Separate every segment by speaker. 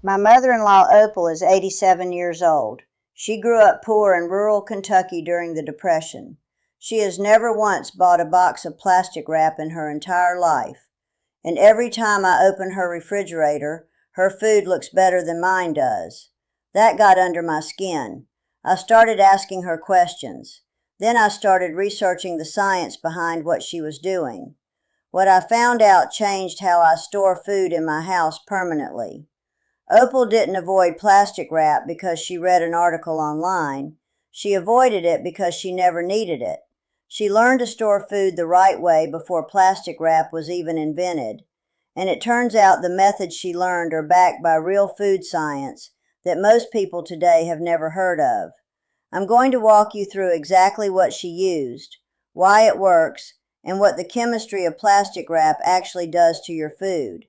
Speaker 1: My mother-in-law, Opal, is 87 years old. She grew up poor in rural Kentucky during the Depression. She has never once bought a box of plastic wrap in her entire life. And every time I open her refrigerator, her food looks better than mine does. That got under my skin. I started asking her questions. Then I started researching the science behind what she was doing. What I found out changed how I store food in my house permanently. Opal didn't avoid plastic wrap because she read an article online. She avoided it because she never needed it. She learned to store food the right way before plastic wrap was even invented. And it turns out the methods she learned are backed by real food science that most people today have never heard of. I'm going to walk you through exactly what she used, why it works, and what the chemistry of plastic wrap actually does to your food.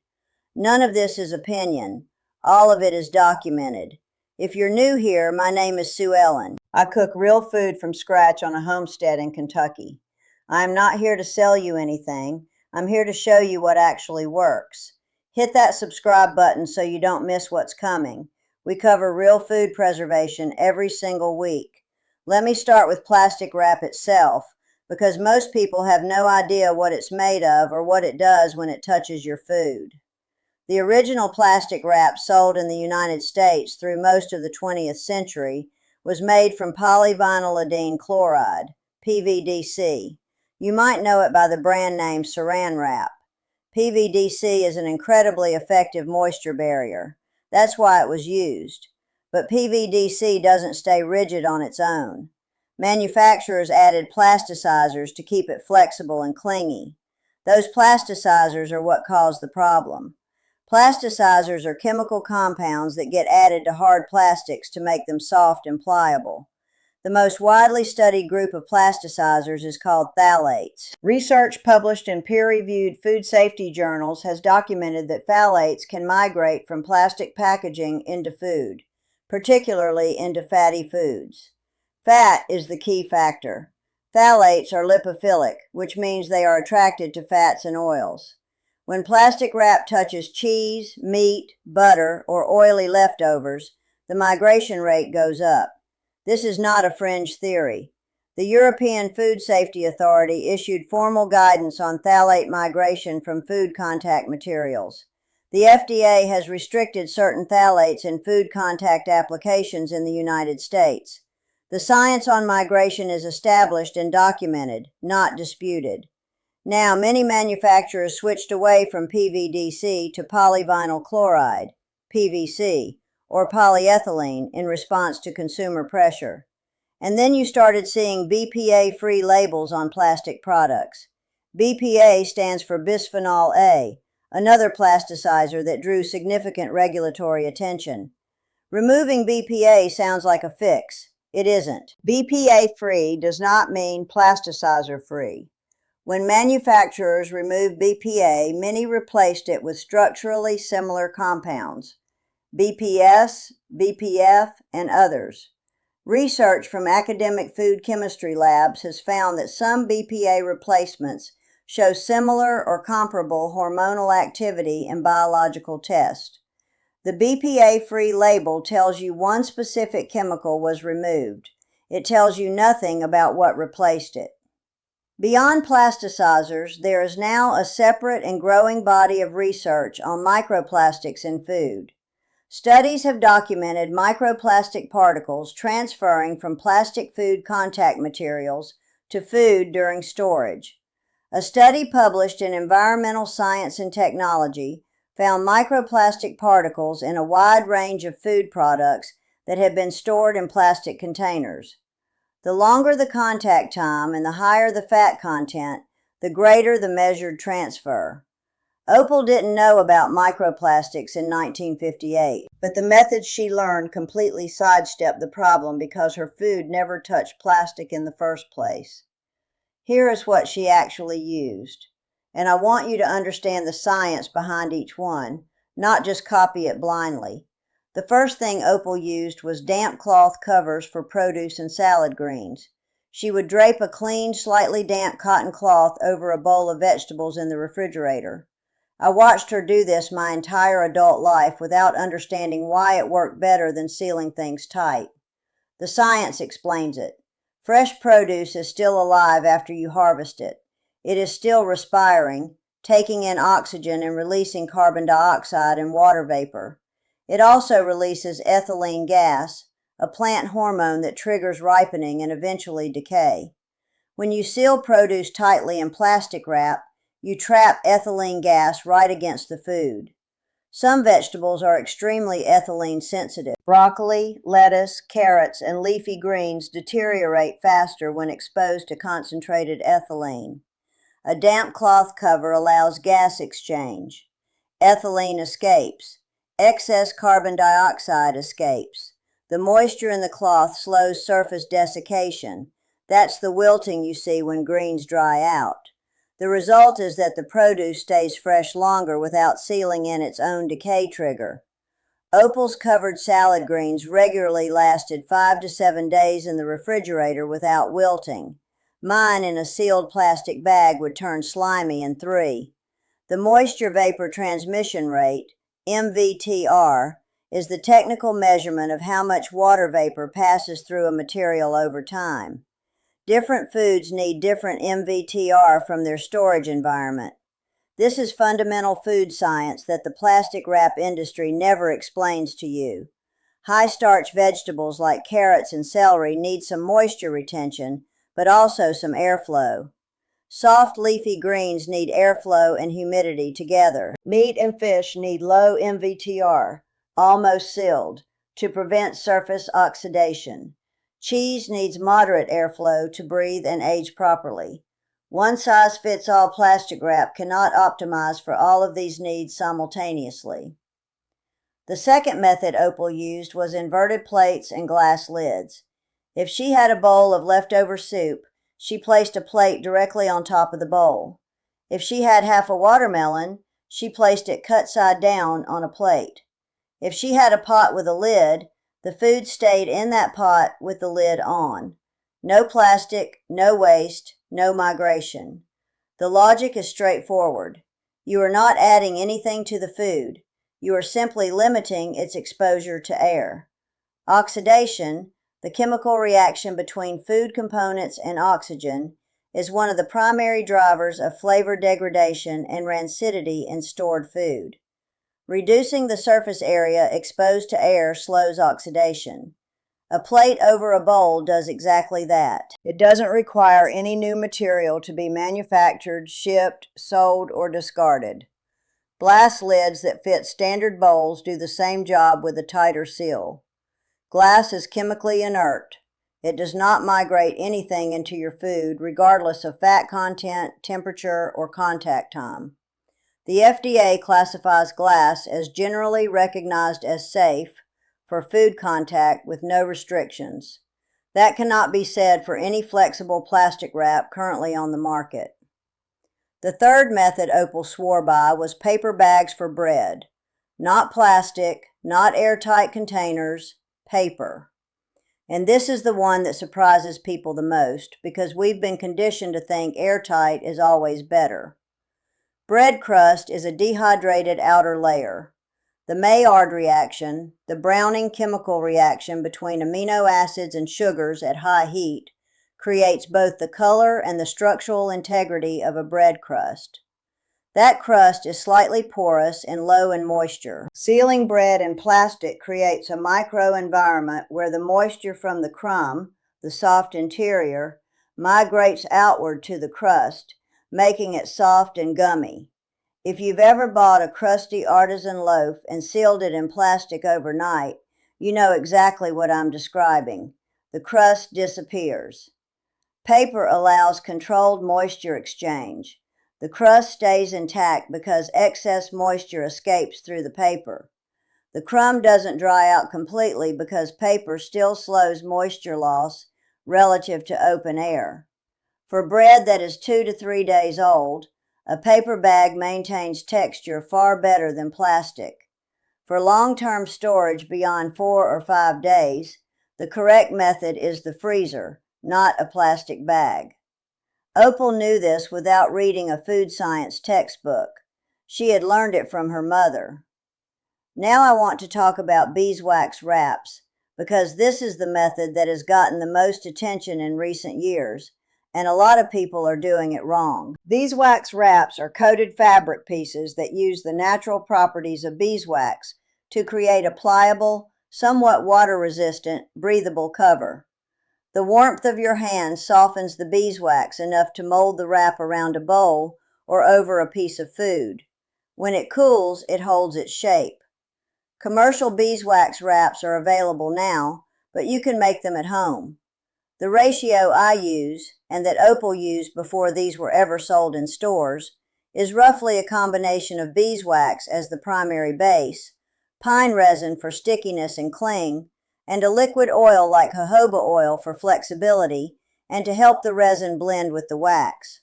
Speaker 1: None of this is opinion. All of it is documented. If you're new here, my name is Sue Ellen. I cook real food from scratch on a homestead in Kentucky. I am not here to sell you anything. I'm here to show you what actually works. Hit that subscribe button so you don't miss what's coming. We cover real food preservation every single week. Let me start with plastic wrap itself, because most people have no idea what it's made of or what it does when it touches your food. The original plastic wrap sold in the United States through most of the 20th century was made from polyvinylidene chloride, PVDC. You might know it by the brand name Saran Wrap. PVDC is an incredibly effective moisture barrier. That's why it was used. But PVDC doesn't stay rigid on its own. Manufacturers added plasticizers to keep it flexible and clingy. Those plasticizers are what caused the problem. Plasticizers are chemical compounds that get added to hard plastics to make them soft and pliable. The most widely studied group of plasticizers is called phthalates. Research published in peer-reviewed food safety journals has documented that phthalates can migrate from plastic packaging into food, particularly into fatty foods. Fat is the key factor. Phthalates are lipophilic, which means they are attracted to fats and oils. When plastic wrap touches cheese, meat, butter, or oily leftovers, the migration rate goes up. This is not a fringe theory. The European Food Safety Authority issued formal guidance on phthalate migration from food contact materials. The FDA has restricted certain phthalates in food contact applications in the United States. The science on migration is established and documented, not disputed. Now, many manufacturers switched away from PVDC to polyvinyl chloride, PVC, or polyethylene in response to consumer pressure. And then you started seeing BPA-free labels on plastic products. BPA stands for bisphenol A, another plasticizer that drew significant regulatory attention. Removing BPA sounds like a fix. It isn't. BPA-free does not mean plasticizer-free. When manufacturers removed BPA, many replaced it with structurally similar compounds, BPS, BPF, and others. Research from academic food chemistry labs has found that some BPA replacements show similar or comparable hormonal activity in biological tests. The BPA-free label tells you one specific chemical was removed. It tells you nothing about what replaced it. Beyond plasticizers, there is now a separate and growing body of research on microplastics in food. Studies have documented microplastic particles transferring from plastic food contact materials to food during storage. A study published in Environmental Science and Technology found microplastic particles in a wide range of food products that have been stored in plastic containers. The longer the contact time and the higher the fat content, the greater the measured transfer. Opal didn't know about microplastics in 1958, but the methods she learned completely sidestepped the problem because her food never touched plastic in the first place. Here is what she actually used, and I want you to understand the science behind each one, not just copy it blindly. The first thing Opal used was damp cloth covers for produce and salad greens. She would drape a clean, slightly damp cotton cloth over a bowl of vegetables in the refrigerator. I watched her do this my entire adult life without understanding why it worked better than sealing things tight. The science explains it. Fresh produce is still alive after you harvest it. It is still respiring, taking in oxygen and releasing carbon dioxide and water vapor. It also releases ethylene gas, a plant hormone that triggers ripening and eventually decay. When you seal produce tightly in plastic wrap, you trap ethylene gas right against the food. Some vegetables are extremely ethylene sensitive. Broccoli, lettuce, carrots, and leafy greens deteriorate faster when exposed to concentrated ethylene. A damp cloth cover allows gas exchange. Ethylene escapes. Excess carbon dioxide escapes. The moisture in the cloth slows surface desiccation. That's the wilting you see when greens dry out. The result is that the produce stays fresh longer without sealing in its own decay trigger. Opal's covered salad greens regularly lasted 5 to 7 days in the refrigerator without wilting. Mine in a sealed plastic bag would turn slimy in 3. The moisture vapor transmission rate, MVTR, is the technical measurement of how much water vapor passes through a material over time. Different foods need different MVTR from their storage environment. This is fundamental food science that the plastic wrap industry never explains to you. High-starch vegetables like carrots and celery need some moisture retention, but also some airflow. Soft leafy greens need airflow and humidity together. Meat and fish need low MVTR, almost sealed, to prevent surface oxidation. Cheese needs moderate airflow to breathe and age properly. One-size-fits-all plastic wrap cannot optimize for all of these needs simultaneously. The second method Opal used was inverted plates and glass lids. If she had a bowl of leftover soup, she placed a plate directly on top of the bowl. If she had half a watermelon, she placed it cut side down on a plate. If she had a pot with a lid, the food stayed in that pot with the lid on. No plastic, no waste, no migration. The logic is straightforward. You are not adding anything to the food. You are simply limiting its exposure to air. Oxidation, the chemical reaction between food components and oxygen, is one of the primary drivers of flavor degradation and rancidity in stored food. Reducing the surface area exposed to air slows oxidation. A plate over a bowl does exactly that. It doesn't require any new material to be manufactured, shipped, sold, or discarded. Glass lids that fit standard bowls do the same job with a tighter seal. Glass is chemically inert. It does not migrate anything into your food, regardless of fat content, temperature, or contact time. The FDA classifies glass as generally recognized as safe for food contact with no restrictions. That cannot be said for any flexible plastic wrap currently on the market. The third method Opal swore by was paper bags for bread. Not plastic, not airtight containers, paper. And this is the one that surprises people the most, because we've been conditioned to think airtight is always better. Bread crust is a dehydrated outer layer. The Maillard reaction, the browning chemical reaction between amino acids and sugars at high heat, creates both the color and the structural integrity of a bread crust. That crust is slightly porous and low in moisture. Sealing bread in plastic creates a microenvironment where the moisture from the crumb, the soft interior, migrates outward to the crust, making it soft and gummy. If you've ever bought a crusty artisan loaf and sealed it in plastic overnight, you know exactly what I'm describing. The crust disappears. Paper allows controlled moisture exchange. The crust stays intact because excess moisture escapes through the paper. The crumb doesn't dry out completely because paper still slows moisture loss relative to open air. For bread that is 2 to 3 days old, a paper bag maintains texture far better than plastic. For long-term storage beyond 4 or 5 days, the correct method is the freezer, not a plastic bag. Opal knew this without reading a food science textbook. She had learned it from her mother. Now I want to talk about beeswax wraps, because this is the method that has gotten the most attention in recent years, and a lot of people are doing it wrong. Beeswax wraps are coated fabric pieces that use the natural properties of beeswax to create a pliable, somewhat water-resistant, breathable cover. The warmth of your hand softens the beeswax enough to mold the wrap around a bowl or over a piece of food. When it cools, it holds its shape. Commercial beeswax wraps are available now, but you can make them at home. The ratio I use, and that Opal used before these were ever sold in stores, is roughly a combination of beeswax as the primary base, pine resin for stickiness and cling, and a liquid oil like jojoba oil for flexibility and to help the resin blend with the wax.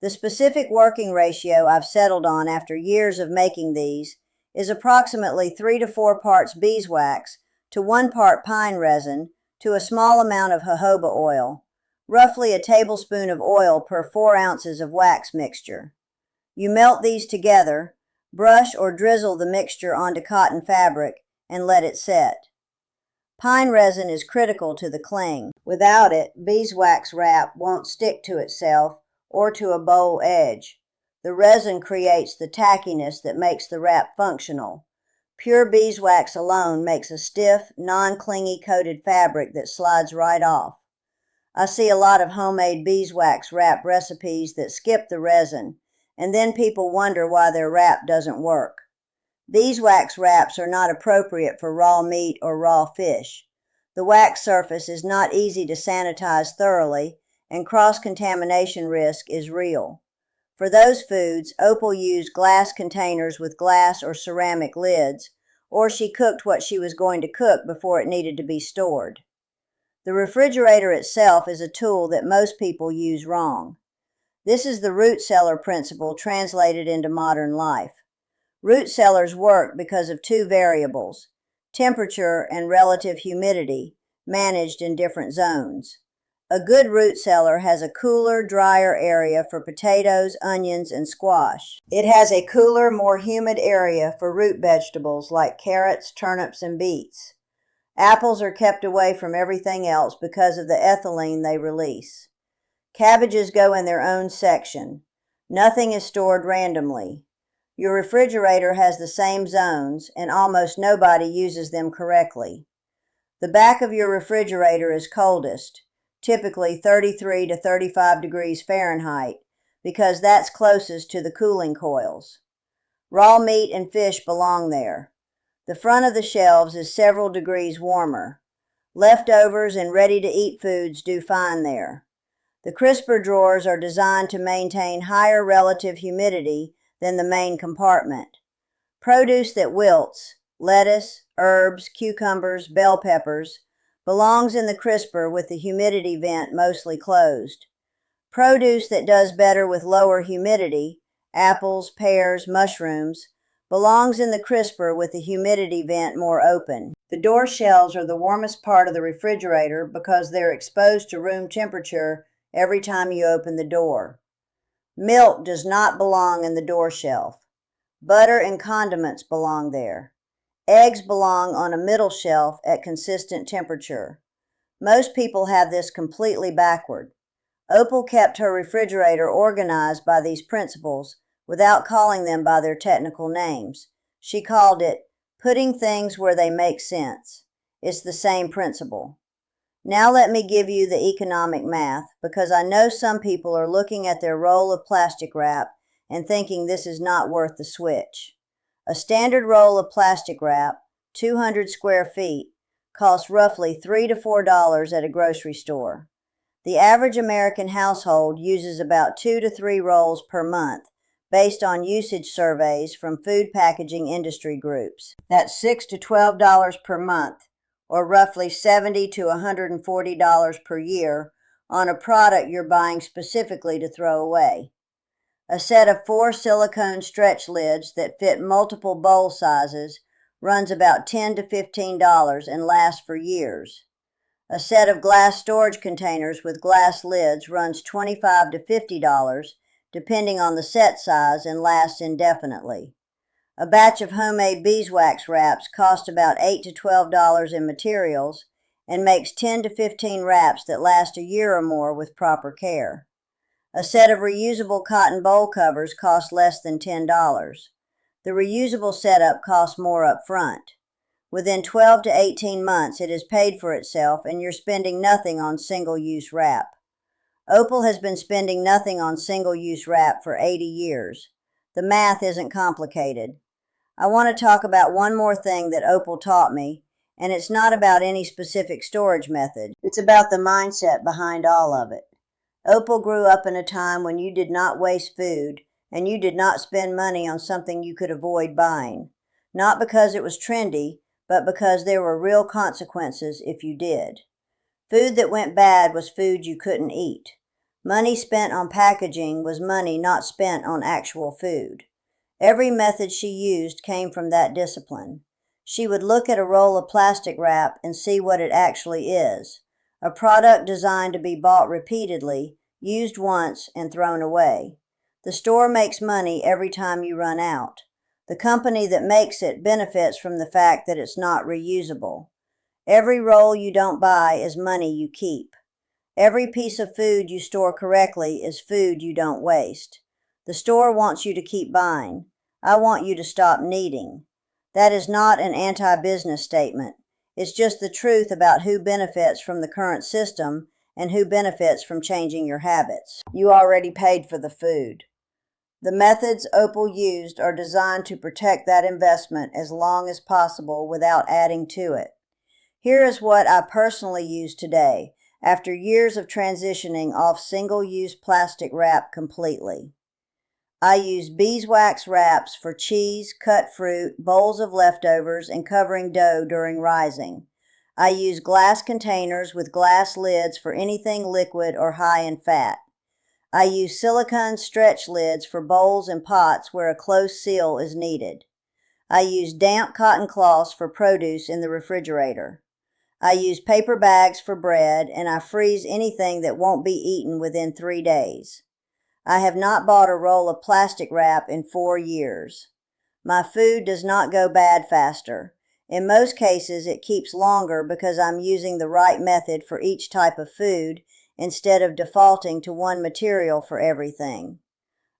Speaker 1: The specific working ratio I've settled on after years of making these is approximately 3 to 4 parts beeswax to 1 part pine resin to a small amount of jojoba oil, roughly a tablespoon of oil per 4 ounces of wax mixture. You melt these together, brush or drizzle the mixture onto cotton fabric, and let it set. Pine resin is critical to the cling. Without it, beeswax wrap won't stick to itself or to a bowl edge. The resin creates the tackiness that makes the wrap functional. Pure beeswax alone makes a stiff, non-clingy coated fabric that slides right off. I see a lot of homemade beeswax wrap recipes that skip the resin, and then people wonder why their wrap doesn't work. Beeswax wraps are not appropriate for raw meat or raw fish. The wax surface is not easy to sanitize thoroughly, and cross-contamination risk is real. For those foods, Opal used glass containers with glass or ceramic lids, or she cooked what she was going to cook before it needed to be stored. The refrigerator itself is a tool that most people use wrong. This is the root cellar principle translated into modern life. Root cellars work because of 2 variables, temperature and relative humidity, managed in different zones. A good root cellar has a cooler, drier area for potatoes, onions, and squash. It has a cooler, more humid area for root vegetables like carrots, turnips, and beets. Apples are kept away from everything else because of the ethylene they release. Cabbages go in their own section. Nothing is stored randomly. Your refrigerator has the same zones, and almost nobody uses them correctly. The back of your refrigerator is coldest, typically 33 to 35 degrees Fahrenheit, because that's closest to the cooling coils. Raw meat and fish belong there. The front of the shelves is several degrees warmer. Leftovers and ready-to-eat foods do fine there. The crisper drawers are designed to maintain higher relative humidity than the main compartment. Produce that wilts, lettuce, herbs, cucumbers, bell peppers, belongs in the crisper with the humidity vent mostly closed. Produce that does better with lower humidity, apples, pears, mushrooms, belongs in the crisper with the humidity vent more open. The door shelves are the warmest part of the refrigerator because they're exposed to room temperature every time you open the door. Milk does not belong in the door shelf. Butter and condiments belong there. Eggs belong on a middle shelf at consistent temperature. Most people have this completely backward. Opal kept her refrigerator organized by these principles without calling them by their technical names. She called it putting things where they make sense. It's the same principle. Now let me give you the economic math, because I know some people are looking at their roll of plastic wrap and thinking this is not worth the switch. A standard roll of plastic wrap, 200 square feet, costs roughly $3 to $4 at a grocery store. The average American household uses about 2 to 3 rolls per month, based on usage surveys from food packaging industry groups. That's $6 to $12 per month, or roughly $70 to $140 per year on a product you're buying specifically to throw away. A set of 4 silicone stretch lids that fit multiple bowl sizes runs about $10 to $15 and lasts for years. A set of glass storage containers with glass lids runs $25 to $50, depending on the set size, and lasts indefinitely. A batch of homemade beeswax wraps costs about $8 to $12 in materials and makes 10 to 15 wraps that last a year or more with proper care. A set of reusable cotton bowl covers costs less than $10. The reusable setup costs more up front. Within 12 to 18 months, it has paid for itself and you're spending nothing on single-use wrap. Opal has been spending nothing on single-use wrap for 80 years. The math isn't complicated. I want to talk about one more thing that Opal taught me, and it's not about any specific storage method. It's about the mindset behind all of it. Opal grew up in a time when you did not waste food, and you did not spend money on something you could avoid buying. Not because it was trendy, but because there were real consequences if you did. Food that went bad was food you couldn't eat. Money spent on packaging was money not spent on actual food. Every method she used came from that discipline. She would look at a roll of plastic wrap and see what it actually is, a product designed to be bought repeatedly, used once, and thrown away. The store makes money every time you run out. The company that makes it benefits from the fact that it's not reusable. Every roll you don't buy is money you keep. Every piece of food you store correctly is food you don't waste. The store wants you to keep buying. I want you to stop needing. That is not an anti-business statement. It's just the truth about who benefits from the current system and who benefits from changing your habits. You already paid for the food. The methods Opal used are designed to protect that investment as long as possible without adding to it. Here is what I personally use today, after years of transitioning off single-use plastic wrap completely. I use beeswax wraps for cheese, cut fruit, bowls of leftovers, and covering dough during rising. I use glass containers with glass lids for anything liquid or high in fat. I use silicone stretch lids for bowls and pots where a close seal is needed. I use damp cotton cloths for produce in the refrigerator. I use paper bags for bread, and I freeze anything that won't be eaten within 3 days. I have not bought a roll of plastic wrap in 4 years. My food does not go bad faster. In most cases, it keeps longer because I'm using the right method for each type of food instead of defaulting to one material for everything.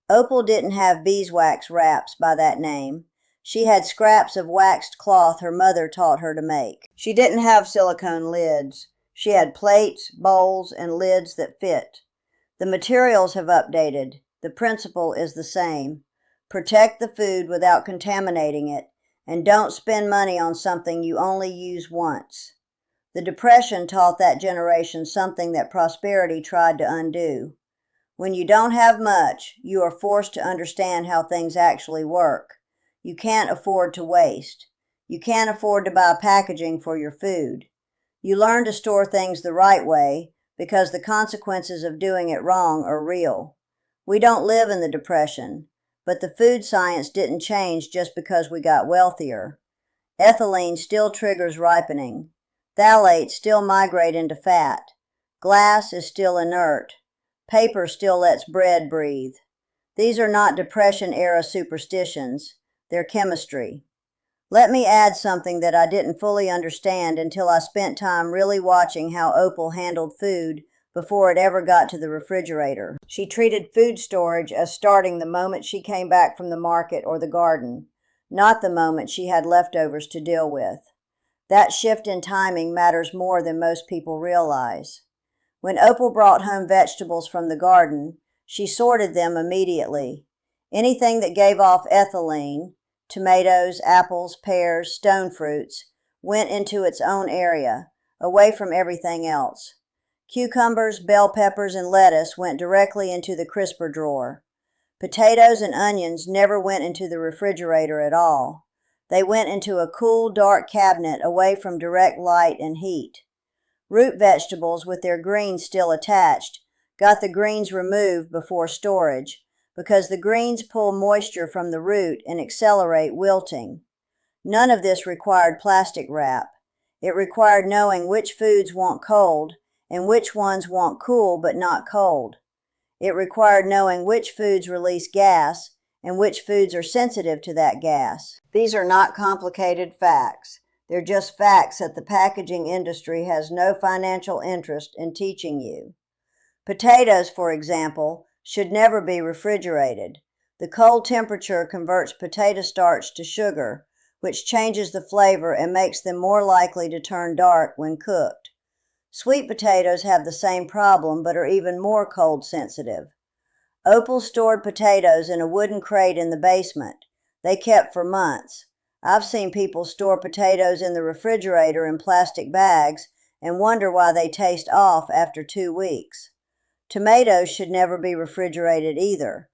Speaker 1: Opal didn't have beeswax wraps by that name. She had scraps of waxed cloth her mother taught her to make. She didn't have silicone lids. She had plates, bowls, and lids that fit. The materials have updated. The principle is the same. Protect the food without contaminating it, and don't spend money on something you only use once. The Depression taught that generation something that prosperity tried to undo. When you don't have much, you are forced to understand how things actually work. You can't afford to waste. You can't afford to buy packaging for your food. You learn to store things the right way because the consequences of doing it wrong are real. We don't live in the Depression, but the food science didn't change just because we got wealthier. Ethylene still triggers ripening. Phthalates still migrate into fat. Glass is still inert. Paper still lets bread breathe. These are not Depression-era superstitions. They're chemistry. Let me add something that I didn't fully understand until I spent time really watching how Opal handled food before it ever got to the refrigerator. She treated food storage as starting the moment she came back from the market or the garden, not the moment she had leftovers to deal with. That shift in timing matters more than most people realize. When Opal brought home vegetables from the garden, she sorted them immediately. Anything that gave off ethylene, tomatoes, apples, pears, stone fruits, went into its own area, away from everything else. Cucumbers, bell peppers, and lettuce went directly into the crisper drawer. Potatoes and onions never went into the refrigerator at all. They went into a cool, dark cabinet away from direct light and heat. Root vegetables, with their greens still attached, got the greens removed before storage, because the greens pull moisture from the root and accelerate wilting. None of this required plastic wrap. It required knowing which foods want cold and which ones want cool but not cold. It required knowing which foods release gas and which foods are sensitive to that gas. These are not complicated facts. They're just facts that the packaging industry has no financial interest in teaching you. Potatoes, for example, should never be refrigerated. The cold temperature converts potato starch to sugar, which changes the flavor and makes them more likely to turn dark when cooked. Sweet potatoes have the same problem but are even more cold sensitive. Opal stored potatoes in a wooden crate in the basement. They kept for months. I've seen people store potatoes in the refrigerator in plastic bags and wonder why they taste off after 2 weeks. Tomatoes should never be refrigerated either.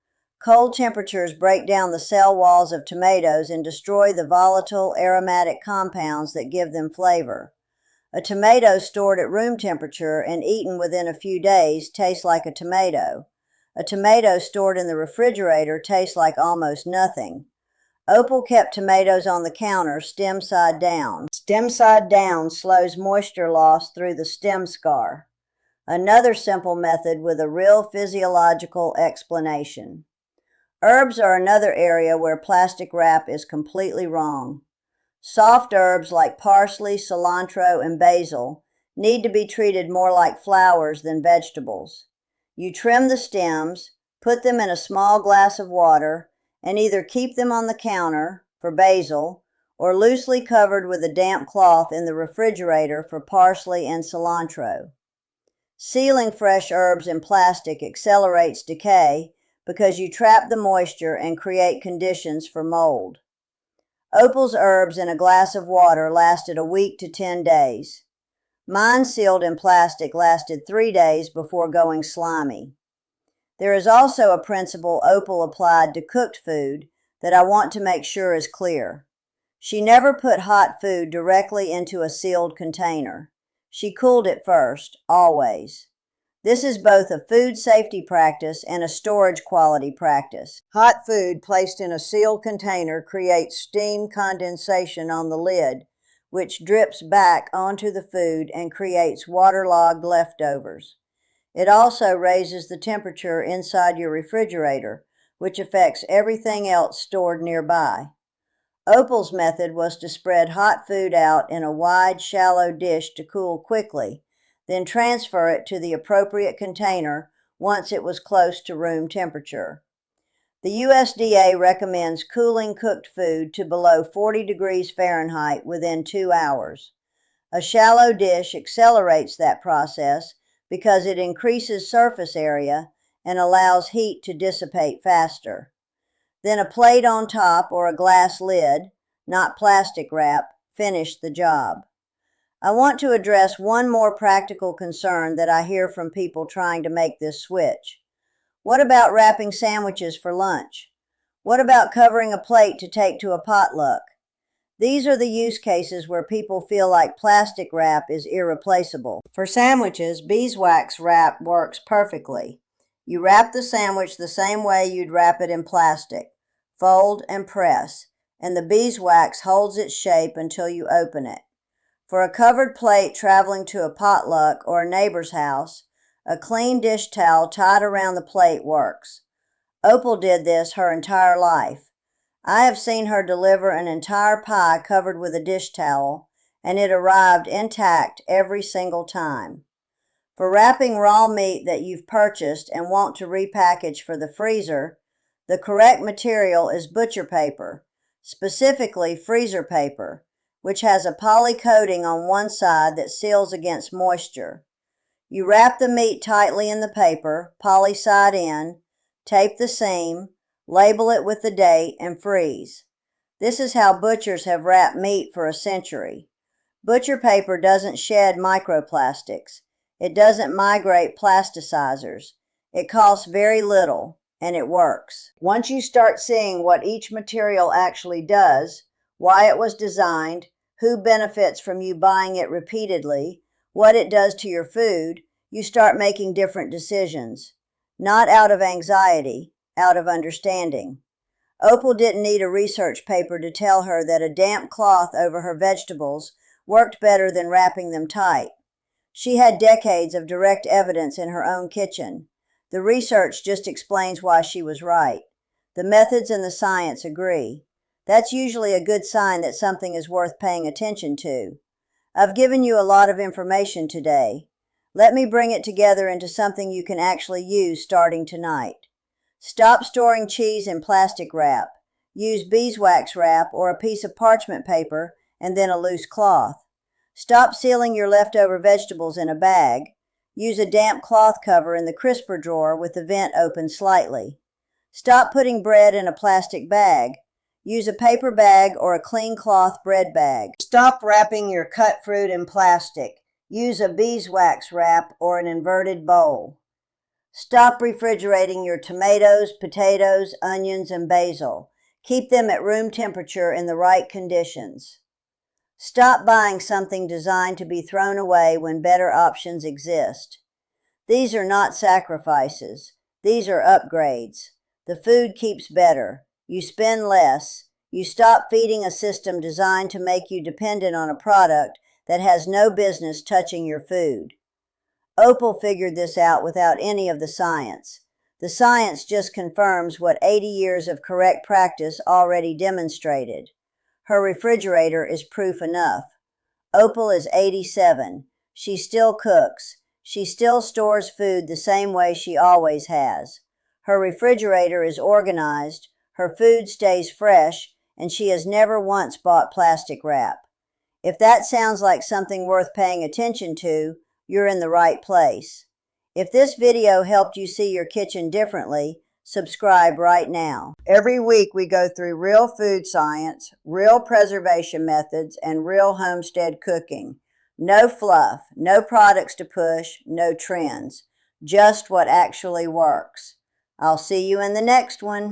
Speaker 1: Cold temperatures break down the cell walls of tomatoes and destroy the volatile aromatic compounds that give them flavor. A tomato stored at room temperature and eaten within a few days tastes like a tomato. A tomato stored in the refrigerator tastes like almost nothing. Opal kept tomatoes on the counter stem side down. Stem side down slows moisture loss through the stem scar. Another simple method with a real physiological explanation. Herbs are another area where plastic wrap is completely wrong. Soft herbs like parsley, cilantro, and basil need to be treated more like flowers than vegetables. You trim the stems, put them in a small glass of water, and either keep them on the counter for basil or loosely covered with a damp cloth in the refrigerator for parsley and cilantro. Sealing fresh herbs in plastic accelerates decay because you trap the moisture and create conditions for mold. Opal's herbs in a glass of water lasted a week to 10 days. Mine sealed in plastic lasted 3 days before going slimy. There is also a principle Opal applied to cooked food that I want to make sure is clear. She never put hot food directly into a sealed container. She cooled it first, always. This is both a food safety practice and a storage quality practice. Hot food placed in a sealed container creates steam condensation on the lid, which drips back onto the food and creates waterlogged leftovers. It also raises the temperature inside your refrigerator, which affects everything else stored nearby. Opal's method was to spread hot food out in a wide, shallow dish to cool quickly, then transfer it to the appropriate container once it was close to room temperature. The USDA recommends cooling cooked food to below 40 degrees Fahrenheit within 2 hours. A shallow dish accelerates that process because it increases surface area and allows heat to dissipate faster. Then a plate on top or a glass lid, not plastic wrap, finish the job. I want to address one more practical concern that I hear from people trying to make this switch. What about wrapping sandwiches for lunch? What about covering a plate to take to a potluck? These are the use cases where people feel like plastic wrap is irreplaceable. For sandwiches, beeswax wrap works perfectly. You wrap the sandwich the same way you'd wrap it in plastic. Fold and press, and the beeswax holds its shape until you open it. For a covered plate traveling to a potluck or a neighbor's house, a clean dish towel tied around the plate works. Opal did this her entire life. I have seen her deliver an entire pie covered with a dish towel, and it arrived intact every single time. For wrapping raw meat that you've purchased and want to repackage for the freezer, the correct material is butcher paper, specifically freezer paper, which has a poly coating on one side that seals against moisture. You wrap the meat tightly in the paper, poly side in, tape the seam, label it with the date, and freeze. This is how butchers have wrapped meat for a century. Butcher paper doesn't shed microplastics. It doesn't migrate plasticizers. It costs very little, and it works. Once you start seeing what each material actually does, why it was designed, who benefits from you buying it repeatedly, what it does to your food, you start making different decisions. Not out of anxiety, out of understanding. Opal didn't need a research paper to tell her that a damp cloth over her vegetables worked better than wrapping them tight. She had decades of direct evidence in her own kitchen. The research just explains why she was right. The methods and the science agree. That's usually a good sign that something is worth paying attention to. I've given you a lot of information today. Let me bring it together into something you can actually use starting tonight. Stop storing cheese in plastic wrap. Use beeswax wrap or a piece of parchment paper and then a loose cloth. Stop sealing your leftover vegetables in a bag. Use a damp cloth cover in the crisper drawer with the vent open slightly. Stop putting bread in a plastic bag. Use a paper bag or a clean cloth bread bag. Stop wrapping your cut fruit in plastic. Use a beeswax wrap or an inverted bowl. Stop refrigerating your tomatoes, potatoes, onions, and basil. Keep them at room temperature in the right conditions. Stop buying something designed to be thrown away when better options exist. These are not sacrifices. These are upgrades. The food keeps better. You spend less. You stop feeding a system designed to make you dependent on a product that has no business touching your food. Opal figured this out without any of the science. The science just confirms what 80 years of correct practice already demonstrated. Her refrigerator is proof enough. Opal is 87. She still cooks. She still stores food the same way she always has. Her refrigerator is organized, her food stays fresh, and she has never once bought plastic wrap. If that sounds like something worth paying attention to, you're in the right place. If this video helped you see your kitchen differently, subscribe right now. Every week we go through real food science, real preservation methods, and real homestead cooking. No fluff, no products to push, no trends. Just what actually works. I'll see you in the next one.